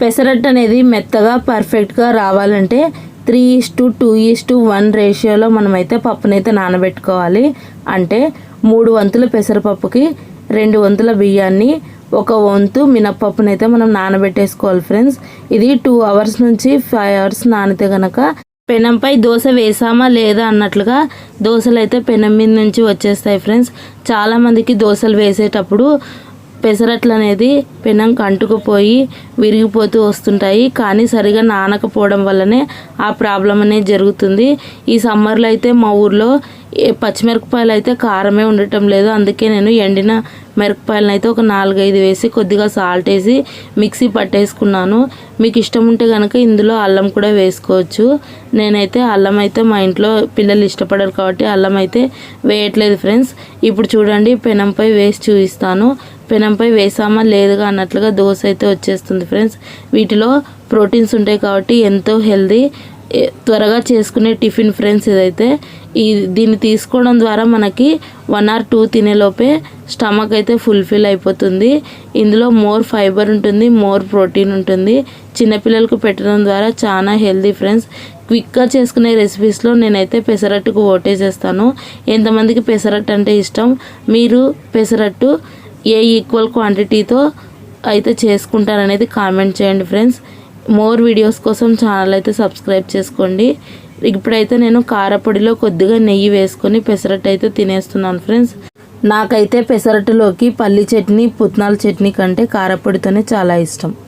పెసరట్టు అనేది మెత్తగా పర్ఫెక్ట్గా రావాలంటే 3:2:1 రేషియోలో మనమైతే పప్పునైతే నానబెట్టుకోవాలి. అంటే 3 వంతుల పెసరపప్పుకి 2 వంతుల బియ్యాన్ని 1 వంతు మినప్పప్పునైతే మనం నానబెట్టేసుకోవాలి ఫ్రెండ్స్. ఇది 2 అవర్స్ నుంచి 5 అవర్స్ నానితే కనుక పెనంపై దోశ వేసామా లేదా అన్నట్లుగా దోశలు అయితే పెనం మీద నుంచి వచ్చేస్తాయి ఫ్రెండ్స్. చాలామందికి దోశలు వేసేటప్పుడు పెసరట్లు అనేది పెనంకి అంటుకుపోయి విరిగిపోతూ వస్తుంటాయి. కానీ సరిగా నానకపోవడం వల్లనే ఆ ప్రాబ్లం అనేది జరుగుతుంది. ఈ సమ్మర్లో అయితే మా ఊర్లో పచ్చిమిరపకాయలు అయితే కారమే ఉండటం లేదు. అందుకే నేను ఎండిన మిరపకాయలను అయితే ఒక 4-5 వేసి కొద్దిగా సాల్ట్ వేసి మిక్సీ పట్టేసుకున్నాను. మీకు ఇష్టం ఉంటే కనుక ఇందులో అల్లం కూడా వేసుకోవచ్చు. నేనైతే అల్లం అయితే మా ఇంట్లో పిల్లలు ఇష్టపడరు కాబట్టి అల్లం అయితే వేయట్లేదు ఫ్రెండ్స్. ఇప్పుడు చూడండి పెనంపై వేసి చూపిస్తాను. పెనంపై వేసామా లేదుగా అన్నట్లుగా దోశ అయితే వచ్చేస్తుంది ఫ్రెండ్స్. వీటిలో ప్రోటీన్స్ ఉంటాయి కాబట్టి ఎంతో హెల్దీ, త్వరగా చేసుకునే టిఫిన్ ఫ్రెండ్స్. ఇదైతే దీన్ని తీసుకోవడం ద్వారా మనకి 1 or 2 తినేలోపే స్టమక్ అయితే ఫుల్ఫిల్ అయిపోతుంది. ఇందులో మోర్ ఫైబర్ ఉంటుంది, మోర్ ప్రోటీన్ ఉంటుంది. చిన్నపిల్లలకు పెట్టడం ద్వారా చాలా హెల్దీ ఫ్రెండ్స్. క్విక్గా చేసుకునే రెసిపీస్లో నేనైతే పెసరట్టుకు ఓటేసేస్తాను. ఎంతమందికి పెసరట్టు అంటే ఇష్టం, మీరు పెసరట్టు ఏ ఈక్వల్ క్వాంటిటీతో అయితే చేసుకుంటారనేది కామెంట్ చేయండి ఫ్రెండ్స్. మోర్ వీడియోస్ కోసం ఛానల్ అయితే సబ్స్క్రైబ్ చేసుకోండి. ఇప్పుడైతే నేను కారపొడిలో కొద్దిగా నెయ్యి వేసుకొని పెసరట్టు అయితే తినేస్తున్నాను ఫ్రెండ్స్. నాకైతే పెసరట్టులోకి పల్లి చట్నీ, పుట్నాల చట్నీ కంటే కారపొడితోనే చాలా ఇష్టం.